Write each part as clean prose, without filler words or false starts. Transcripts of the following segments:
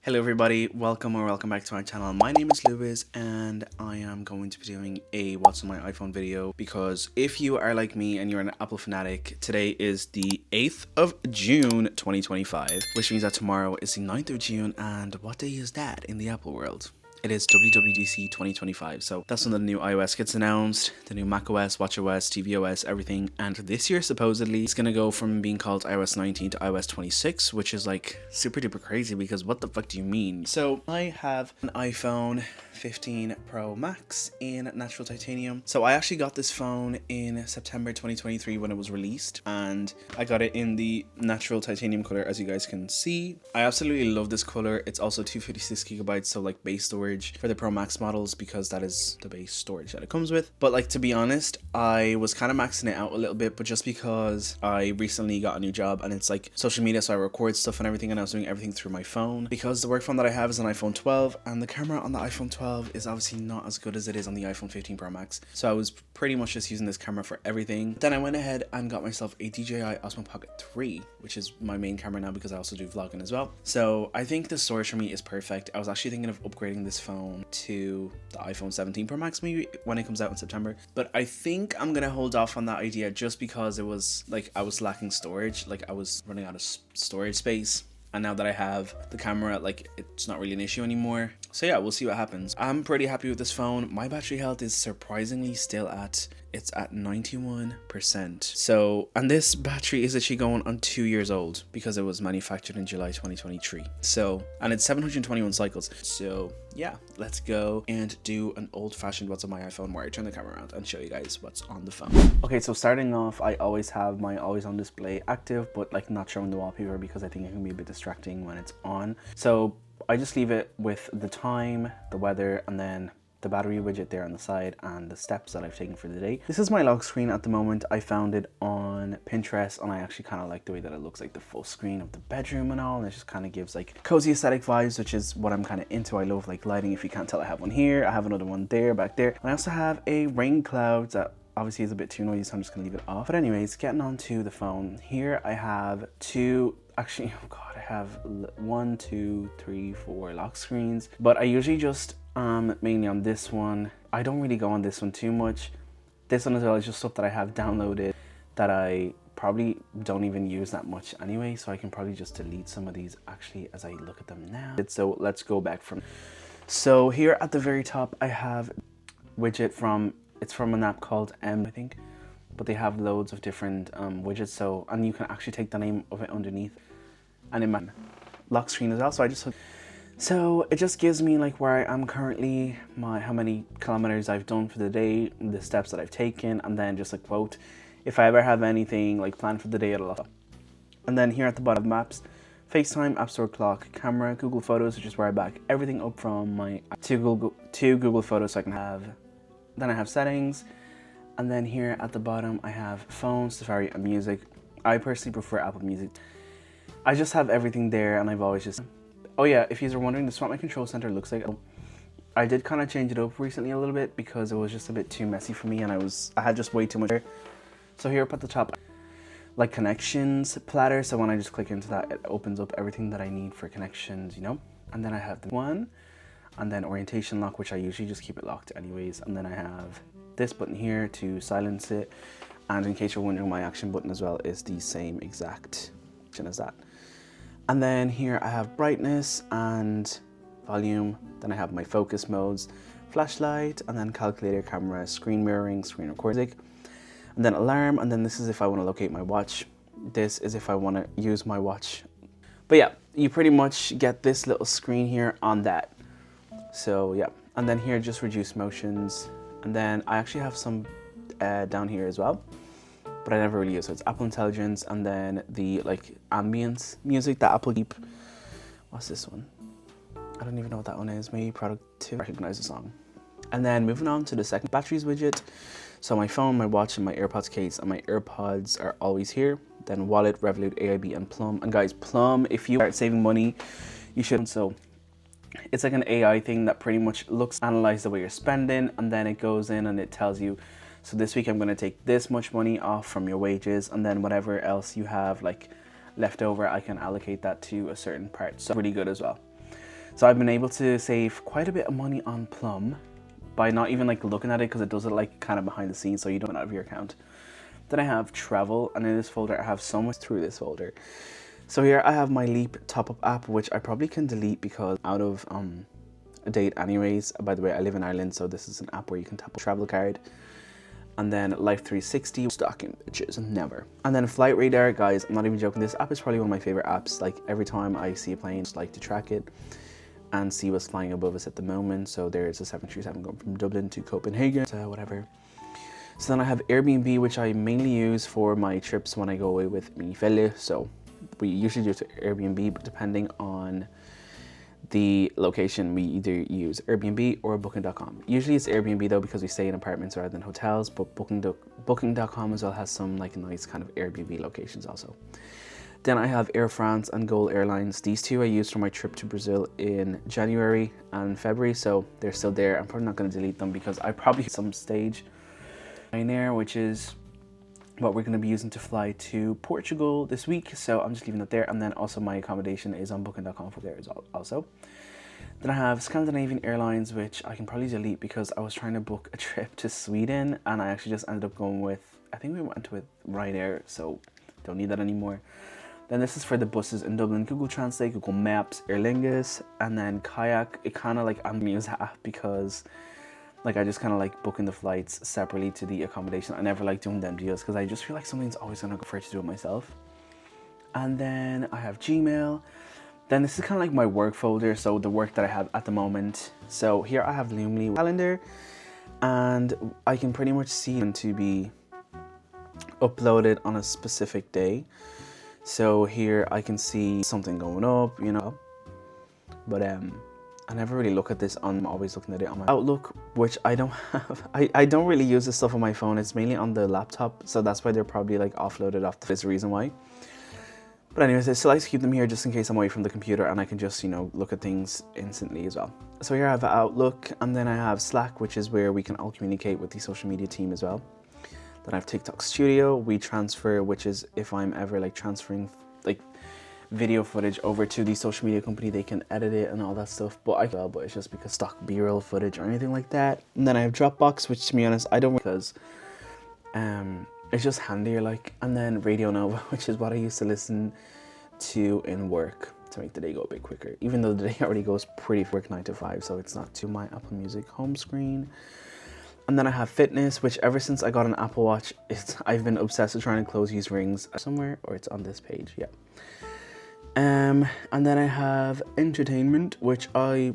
Hello everybody, welcome back to my channel. My name is Lewis and I am going to be doing a what's on my iPhone video because if you are like me and you're an Apple fanatic, today is the 8th of June 2025, which means that tomorrow is the 9th of June, and what day is that in the Apple world? It is WWDC 2025, so that's when the new iOS gets announced, the new macOS, watchOS, tvOS, everything, and this year supposedly it's gonna go from being called iOS 19 to iOS 26, which is like super duper crazy because what the fuck do you mean? So I have an iPhone 15 Pro Max in natural titanium. So I actually got this phone in September 2023 when it was released, and I got it in the natural titanium color, as you guys can see. I absolutely love this color. It's also 256 gigabytes, so like base storage for the Pro Max models, because that is the base storage that it comes with. But like, to be honest, I was kind of maxing it out a little bit, but just because I recently got a new job and it's like social media, so I record stuff and everything, and I was doing everything through my phone. Because the work phone that I have is an iPhone 12, and the camera on the iPhone 12 is obviously not as good as it is on the iPhone 15 Pro Max, so I was pretty much just using this camera for everything. Then I went ahead and got myself a DJI Osmo Pocket 3, which is my main camera now because I also do vlogging as well. So I think the storage for me is perfect. I was actually thinking of upgrading this phone to the iPhone 17 Pro Max maybe when it comes out in September, but I think I'm gonna hold off on that idea just because it was like I was lacking storage, like I was running out of storage space. And now that I have the camera, like, it's not really an issue anymore. So yeah, we'll see what happens. I'm pretty happy with this phone. My battery health is surprisingly still at 91%. So, and this battery is actually going on 2 years old because it was manufactured in July 2023. So, and it's 721 cycles. So yeah, let's go and do an old-fashioned what's on my iPhone where I turn the camera around and show you guys what's on the phone. Okay, so starting off, I always have my always on display active, but like not showing the wallpaper because I think it can be a bit distracting when it's on. So I just leave it with the time, the weather, and then the battery widget there on the side, and the steps that I've taken for the day. This is my lock screen at the moment. I found it on Pinterest, and I actually kind of like the way that it looks like the full screen of the bedroom and all, and it just kind of gives like cozy aesthetic vibes, which is what I'm kind of into. I love like lighting. If you can't tell, I have one here, I have another one there, back there, and I also have a rain cloud that obviously is a bit too noisy, so I'm just gonna leave it off. But anyways, getting on to the phone. Here I have actually, oh god, I have 1, 2, 3, 4 lock screens, but I usually just mainly on this one. I don't really go on this one too much. This one as well is just stuff that I have downloaded that I probably don't even use that much anyway, so I can probably just delete some of these actually as I look at them now. So let's go back from, so here at the very top I have widget from, it's from an app called I think, but they have loads of different widgets, so, and you can actually take the name of it underneath, and in my lock screen as well. So it just gives me like where I am currently, how many kilometers I've done for the day, the steps that I've taken, and then just a quote if I ever have anything like planned for the day, it'll. And then here at the bottom, maps, FaceTime, App Store, clock, camera, Google Photos, which is where I back everything up from my to Google Photos, so I can have. Then I have settings, and then here at the bottom I have phone, Safari, and music. I personally prefer Apple Music. I just have everything there, and I've always just. Oh yeah, if you're wondering, this is what my control center looks like. I did kind of change it up recently a little bit because it was just a bit too messy for me, and I had just way too much there. So here up at the top, like connections platter, so when I just click into that, it opens up everything that I need for connections, you know? And then I have the one, and then orientation lock, which I usually just keep it locked anyways. And then I have this button here to silence it. And in case you're wondering, my action button as well is the same exact action as that. And then here I have brightness and volume. Then I have my focus modes, flashlight, and then calculator, camera, screen mirroring, screen recording, and then alarm. And then this is if I want to locate my watch. This is if I want to use my watch. But yeah, you pretty much get this little screen here on that. So yeah, and then here just reduce motions. And then I actually have some down here as well, but I never really use it. So it's Apple Intelligence, and then the like ambience music that Apple keep. What's this one? I don't even know what that one is. Maybe product to recognize the song. And then moving on to the second batteries widget. So my phone, my watch, and my AirPods case, and my AirPods are always here. Then Wallet, Revolut, AIB, and Plum. And guys, Plum, if you start saving money, you should. So it's like an AI thing that pretty much analyzes the way you're spending, and then it goes in and it tells you, so this week I'm going to take this much money off from your wages, and then whatever else you have like left over, I can allocate that to a certain part. So really good as well. So I've been able to save quite a bit of money on Plum by not even like looking at it, because it does it like kind of behind the scenes, so you don't out of your account. Then I have travel, and in this folder I have so much through this folder. So here I have my Leap top-up app, which I probably can delete because out of date anyways. By the way, I live in Ireland, so this is an app where you can tap a travel card. And then Life 360, stocking bitches, never. And then Flight Radar, guys, I'm not even joking, this app is probably one of my favorite apps. Like every time I see a plane, I just like to track it and see what's flying above us at the moment. So there's a 737 going from Dublin to Copenhagen, so whatever. So then I have Airbnb, which I mainly use for my trips when I go away with me fella. So we usually do it to Airbnb, but depending on the location, we either use Airbnb or Booking.com. Usually it's Airbnb though, because we stay in apartments rather than hotels, but Booking.com as well has some like nice kind of Airbnb locations also. Then I have Air France and Gol Airlines. These two I used for my trip to Brazil in January and February, so they're still there. I'm probably not going to delete them because I probably at some stage Ryanair, which is what we're going to be using to fly to Portugal this week, so I'm just leaving it there. And then also my accommodation is on Booking.com for there as also. Then I have Scandinavian Airlines, which I can probably delete because I was trying to book a trip to Sweden and I actually just ended up going with, I think we went with Ryanair, so don't need that anymore. Then this is for the buses in Dublin, Google Translate, Google Maps, Aer Lingus, and then Kayak. It kind of like, I'm gonna use that app because like I just kind of like booking the flights separately to the accommodation. I never like doing them deals because I just feel like something's always gonna go for to do it myself. And then I have Gmail. Then this is kind of like my work folder, so the work that I have at the moment. So here I have Loomly calendar, and I can pretty much see it to be uploaded on a specific day. So here I can see something going up, you know, but I never really look at this. I'm always looking at it on my Outlook, which I don't have. I don't really use this stuff on my phone. It's mainly on the laptop, so that's why they're probably like offloaded off. This reason why. But anyways, I still like to keep them here just in case I'm away from the computer and I can just, you know, look at things instantly as well. So here I have Outlook, and then I have Slack, which is where we can all communicate with the social media team as well. Then I have TikTok Studio, WeTransfer, which is if I'm ever like transferring like video footage over to the social media company, they can edit it and all that stuff, but it's just because stock B-roll footage or anything like that. And then I have Dropbox, which to be honest I don't, because it's just handier like. And then Radio Nova, which is what I used to listen to in work to make the day go a bit quicker, even though the day already goes pretty work 9 to 5, so it's not to my Apple Music home screen. And then I have Fitness, which ever since I got an Apple Watch, I've been obsessed with trying to close these rings somewhere, or it's on this page, yeah. And then I have Entertainment, which I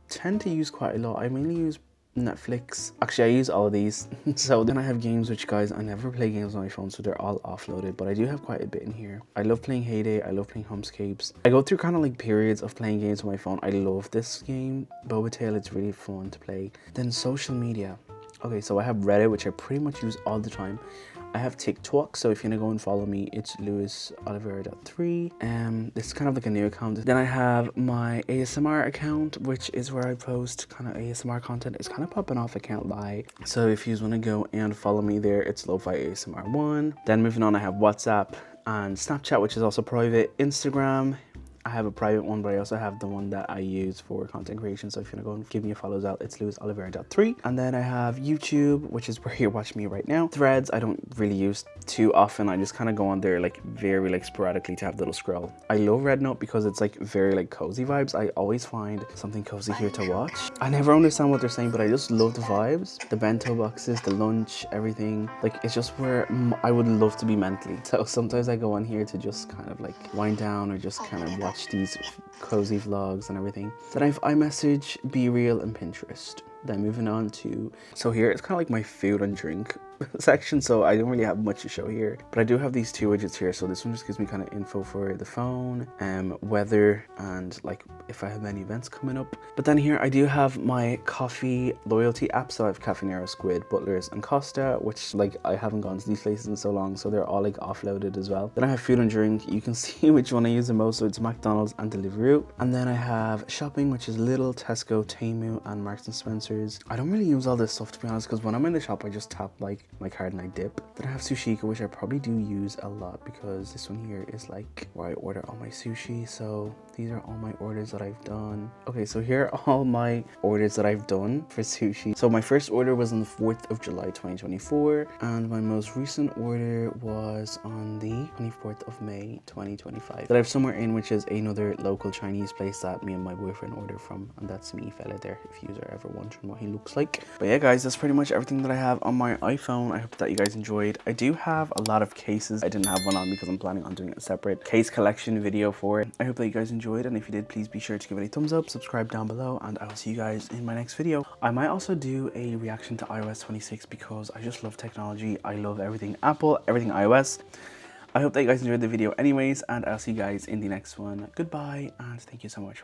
tend to use quite a lot. I mainly use Netflix. Actually, I use all of these. So then I have Games, which guys, I never play games on my phone, so they're all offloaded, but I do have quite a bit in here. I love playing Heyday, I love playing Homescapes. I go through kind of like periods of playing games on my phone. I love this game, Boba Tail, it's really fun to play. Then social media. Okay, so I have Reddit, which I pretty much use all the time. I have TikTok, so if you're gonna go and follow me, it's lewisoliveira.3. This is kind of like a new account. Then I have my ASMR account, which is where I post kind of ASMR content. It's kind of popping off, I can't lie. So if you want to go and follow me there, it's Lo-Fi ASMR1. Then moving on, I have WhatsApp and Snapchat, which is also private. Instagram, I have a private one, but I also have the one that I use for content creation. So if you want to go and give me a follows out, it's lewisoliveira.3. And then I have YouTube, which is where you're watching me right now. Threads, I don't really use too often. I just kind of go on there like very like sporadically to have a little scroll. I love Rednote because it's like very like cozy vibes. I always find something cozy here to watch. I never understand what they're saying, but I just love the vibes. The bento boxes, the lunch, everything. Like it's just where I would love to be mentally. So sometimes I go on here to just kind of like wind down or just kind of watch these cozy vlogs and everything. Then I have iMessage, BeReal, and Pinterest. Then moving on to, so here it's kind of like my food and drink section, so I don't really have much to show here, but I do have these two widgets here. So this one just gives me kind of info for the phone, weather, and like if I have any events coming up. But then here I do have my coffee loyalty app, so I have Caffè Nero, Squid, Butlers, and Costa, which like I haven't gone to these places in so long, so they're all like offloaded as well. Then I have food and drink. You can see which one I use the most, so it's McDonald's and Deliveroo. And then I have shopping, which is Lidl, Tesco, Temu, and Marks and Spencer's. I don't really use all this stuff to be honest, because when I'm in the shop I just tap like my card and I dip. Then I have Sushika, which I probably do use a lot because this one here is like where I order all my sushi. So these are all my orders that I've done. Okay, so here are all my orders that I've done for sushi. So my first order was on the 4th of July 2024, and my most recent order was on the 24th of May 2025 that I have somewhere in, which is another local Chinese place that me and my boyfriend ordered from, and that's me fella there, if you are ever wondering what he looks like. But yeah guys, that's pretty much everything that I have on my iPhone. I hope that you guys enjoyed. I do have a lot of cases. I didn't have one on because I'm planning on doing a separate case collection video for it. I hope that you guys enjoyed, and if you did, please be sure to give it a thumbs up, subscribe down below, and I will see you guys in my next video. I might also do a reaction to iOS 26 because I just love technology. I love everything Apple, everything iOS. I hope that you guys enjoyed the video anyways, and I'll see you guys in the next one. Goodbye, and thank you so much.